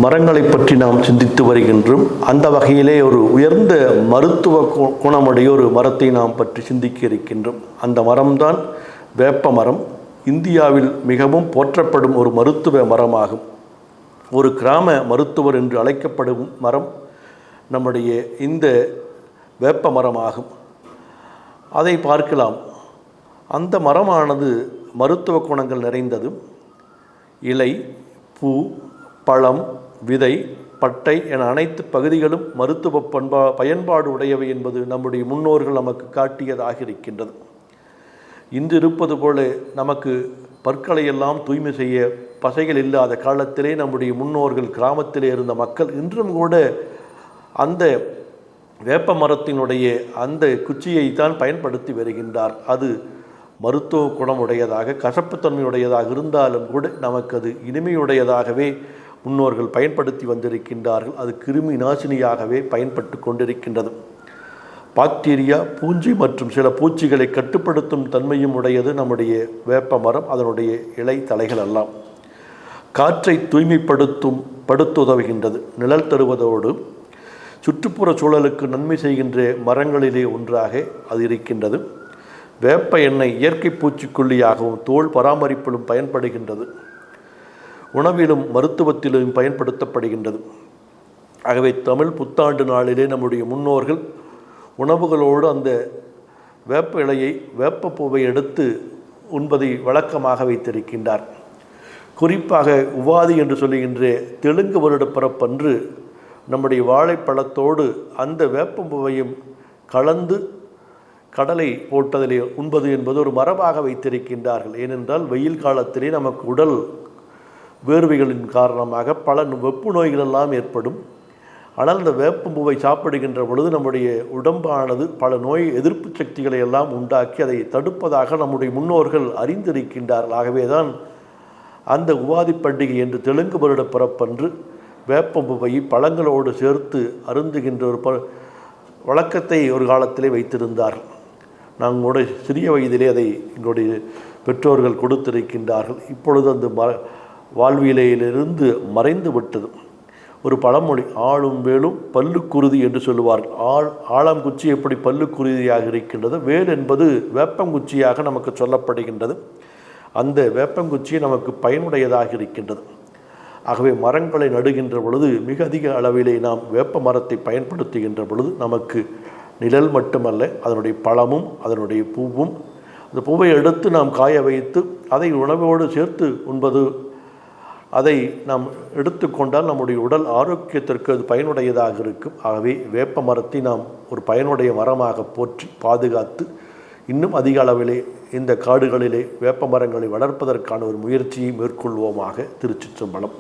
மரங்களை பற்றி நாம் சிந்தித்து வருகின்றோம். அந்த வகையிலே ஒரு உயர்ந்த மருத்துவ குணமுடைய ஒரு மரத்தை நாம் பற்றி சிந்திக்க இருக்கின்றோம். அந்த மரம்தான் வேப்ப மரம். இந்தியாவில் மிகவும் போற்றப்படும் ஒரு மருத்துவ மரமாகும். ஒரு கிராம மருத்துவர் என்று அழைக்கப்படும் மரம் நம்முடைய இந்த வேப்ப மரமாகும். அதை பார்க்கலாம். அந்த மரமானது மருத்துவ குணங்கள் நிறைந்தது. இலை, பூ, பழம், விதை, பட்டை என அனைத்து பகுதிகளும் மருத்துவ பயன்பாடு உடையவை என்பது நம்முடைய முன்னோர்கள் நமக்கு காட்டியதாக இருக்கின்றது. இன்று இருப்பது போல நமக்கு பற்களை எல்லாம் தூய்மை செய்ய பசைகள் இல்லாத காலத்திலே நம்முடைய முன்னோர்கள் கிராமத்திலே இருந்த மக்கள் இன்றும் கூட அந்த வேப்ப மரத்தினுடைய அந்த குச்சியை தான் பயன்படுத்தி வருகின்றார். அது மருத்துவ குணமுடையதாக கசப்புத்தன்மையுடையதாக இருந்தாலும் கூட நமக்கு அது இனிமையுடையதாகவே முன்னோர்கள் பயன்படுத்தி வந்திருக்கின்றார்கள். அது கிருமி நாசினியாகவே பயன்பட்டு கொண்டிருக்கின்றது. பாக்டீரியா, பூஞ்சி மற்றும் சில பூச்சிகளை கட்டுப்படுத்தும் தன்மையும் உடையது நம்முடைய வேப்ப மரம். அதனுடைய இலை தலைகள் எல்லாம் காற்றை தூய்மைப்படுத்துவதுகின்றது. நிழல் தருவதோடு சுற்றுப்புற சூழலுக்கு நன்மை செய்கின்ற மரங்களிலே ஒன்றாக அது இருக்கின்றது. வேப்ப எண்ணெய் இயற்கை பூச்சிக்கொல்லியாகவும் தோல் பராமரிப்பிலும் பயன்படுகின்றது. உணவிலும் மருத்துவத்திலும் பயன்படுத்தப்படுகின்றது. ஆகவே தமிழ் புத்தாண்டு நாளிலே நம்முடைய முன்னோர்கள் உணவுகளோடு அந்த வேப்ப இலையை வேப்ப பூவை எடுத்து உண்பதை வழக்கமாக வைத்திருக்கின்றார். குறிப்பாக உவாதி என்று சொல்லுகின்ற தெலுங்கு வருட பிறப்பன்று நம்முடைய வாழைப்பழத்தோடு அந்த வேப்ப பூவையும் கலந்து கடலை போட்டதிலே உண்பது என்பது ஒரு மரபாக வைத்திருக்கின்றார்கள். ஏனென்றால் வெயில் காலத்திலே நமக்கு உடல் வேர்வைகளின் காரணமாக பல வெப்பு நோய்களெல்லாம் ஏற்படும். ஆனால் இந்த வேப்பம்பூவை சாப்பிடுகின்ற பொழுது நம்முடைய உடம்பானது பல நோய் எதிர்ப்பு சக்திகளை எல்லாம் உண்டாக்கி அதை தடுப்பதாக நம்முடைய முன்னோர்கள் அறிந்திருக்கின்றார்கள். ஆகவே தான் அந்த உவாதி பண்டிகை என்று தெலுங்கு வருட பிறப்பன்று வேப்பம்பூவை பழங்களோடு சேர்த்து அருந்துகின்ற ஒரு வழக்கத்தை ஒரு காலத்திலே வைத்திருந்தார்கள். நாங்களுடைய சிறிய வயதிலே அதை எங்களுடைய பெற்றோர்கள் கொடுத்திருக்கின்றார்கள். இப்பொழுது அந்த வாழ்வியலிலிருந்து மறைந்து விட்டது. ஒரு பழமொழி, ஆளும் வேலும் பல்லுக்குருதி என்று சொல்லுவார்கள். ஆழாங்குச்சி எப்படி பல்லுக்குருதியாக இருக்கின்றது, வேல் என்பது வேப்பங்குச்சியாக நமக்கு சொல்லப்படுகின்றது. அந்த வேப்பங்குச்சி நமக்கு பயனுடையதாக இருக்கின்றது. ஆகவே மரங்களை நடுகின்ற பொழுது மிக அதிக அளவிலே நாம் வேப்ப மரத்தை பயன்படுத்துகின்ற பொழுது நமக்கு நிழல் மட்டுமல்ல, அதனுடைய பழமும் அதனுடைய பூவும், அந்த பூவை எடுத்து நாம் காய வைத்து அதை உணவோடு சேர்த்து உண்பது, அதை நாம் எடுத்துக்கொண்டால் நம்முடைய உடல் ஆரோக்கியத்திற்கு அது பயனுடையதாக இருக்கும். ஆகவே வேப்ப மரத்தை நாம் ஒரு பயனுடைய மரமாக போற்றி பாதுகாத்து இன்னும் அதிக அளவிலே இந்த காடுகளிலே வேப்ப மரங்களை வளர்ப்பதற்கான ஒரு முயற்சியை மேற்கொள்வோமாக. திருச்சிற்றம்பலம்.